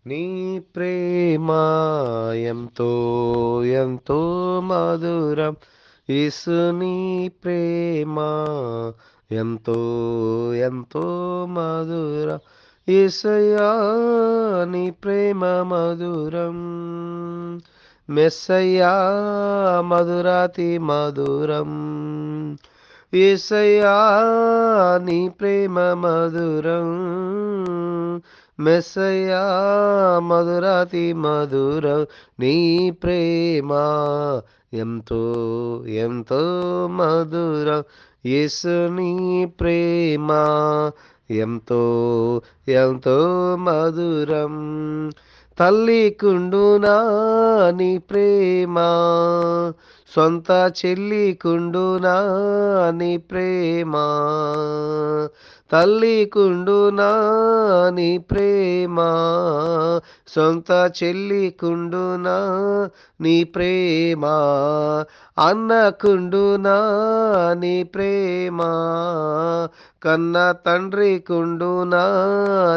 నీ ప్రేమ ఎంతో ఎంతో మధురం. యేసు నీ ప్రేమ ఎంతో ఎంతో మధురం. యేసయ్యా నీ ప్రేమ మధురం. మెస్సయ్యా మధురాతి మధురం. యేసయ్యా నీ ప్రేమ మధురం. మెస్సయ్యా మధురాతి మధురం. నీ ప్రేమ ఎంతో ఎంతో మధురం. యేసు నీ ప్రేమ ఎంతో ఎంతో మధురం. తల్లికుండునా నీ ప్రేమ, సొంత చెల్లికుండునా నీ ప్రేమ. తల్లికుండునా నీ ప్రేమ, సొంత చెల్లికుండునా నీ ప్రేమ. అన్నకుండునా నీ ప్రేమ, కన్న తండ్రికుండునా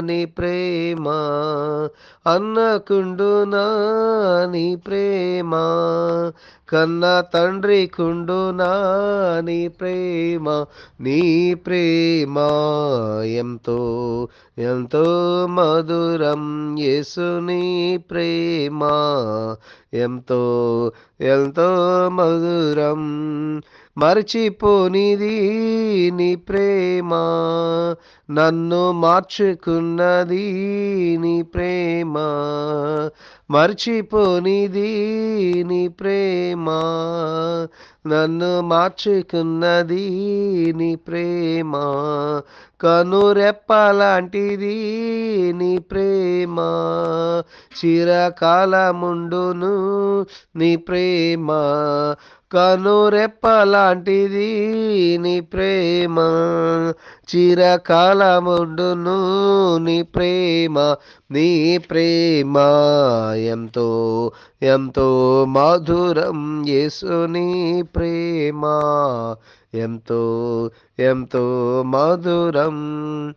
నీ ప్రేమ. అన్నకుండునా నీ ప్రేమ, కన్న తండ్రికుండునా నీ ప్రేమ. నీ ప్రేమ ఎంతో ఎంతో మధురం. యేసు నీ ప్రేమ ఎంతో ఎంతో మధురం. మరచిపోనిది నీ ప్రేమ, నన్ను మార్చుకున్నది నీ ప్రేమ. మర్చిపోనిది నీ ప్రేమ, నన్ను మార్చుకున్నది నీ ప్రేమ. కనురెప్పలాంటిది నీ ప్రేమ, చిరకాలముండును నీ ప్రేమ. కనురెప్పలాంటిది నీ ప్రేమ, చిరకాలముండును నీ ప్రేమ. నీ ప్రేమ ఎంతో ఎంతో మధురం. యేసు నీ ప్రేమ ఎంతో ఎంతో మధురం.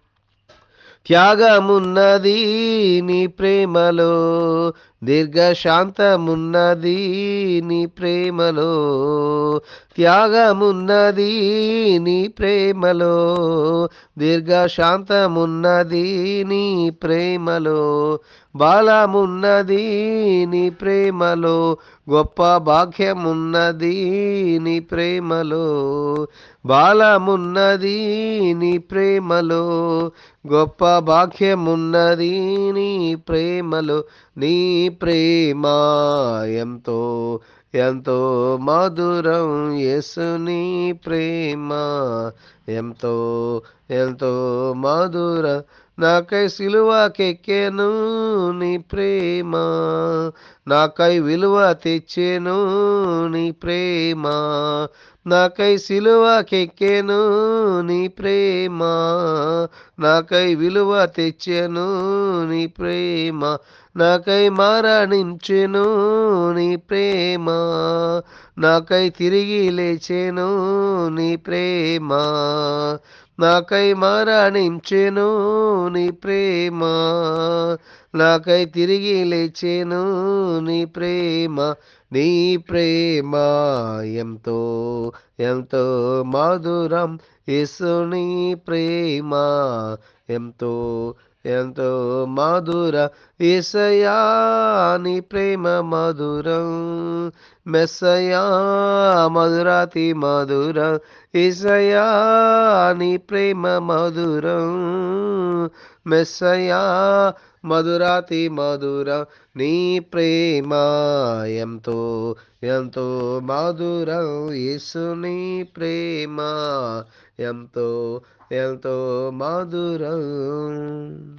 త్యాగమున్నది నీ ప్రేమలో, దీర్ఘశాంతమున్నది నీ ప్రేమలో. త్యాగమున్నది నీ ప్రేమలో, దీర్ఘశాంతమున్నది నీ ప్రేమలో. బలమున్నది నీ ప్రేమలో, గొప్ప భాగ్యమున్నది నీ ప్రేమలో. బలమున్నది నీ ప్రేమలో, గొప్ప భాగ్యమున్నది నీ ప్రేమలో. నీ ప్రేమ ఎంతో ఎంతో మధురం. యేసు నీ ప్రేమ ఎంతో ఎంతో మధురం. నాకై సిలువకెక్కెను నీ ప్రేమ, నాకై విలువ తెచ్చెను నీ ప్రేమ. నాకై సిలువకెక్కెను నీ ప్రేమ, నాకై విలువ తెచ్చెను నీ ప్రేమ. నాకై మరణించెను నీ ప్రేమ, నాకై తిరిగి లేచెను నీ ప్రేమ. నాకై మరణించెను నీ ప్రేమ, నాకై తిరిగి లేచెను నీ ప్రేమ. నీ ప్రేమ ఎంతో ఎంతో మధురం. యేసు నీ ప్రేమ ఎంతో ఎంతో మధుర. యేసయ్యా నీ ప్రేమ మధురం. మెస్సయ్యా మధురాతి మధురం. యేసయ్యా నీ ప్రేమ మధురం. మెస్సయ్యా మధురాతి మధురం. నీ ప్రేమ ఎంతో ఎంతో మధురం. యేసు నీ ప్రేమ ఎంతో ఎంతో మధురం.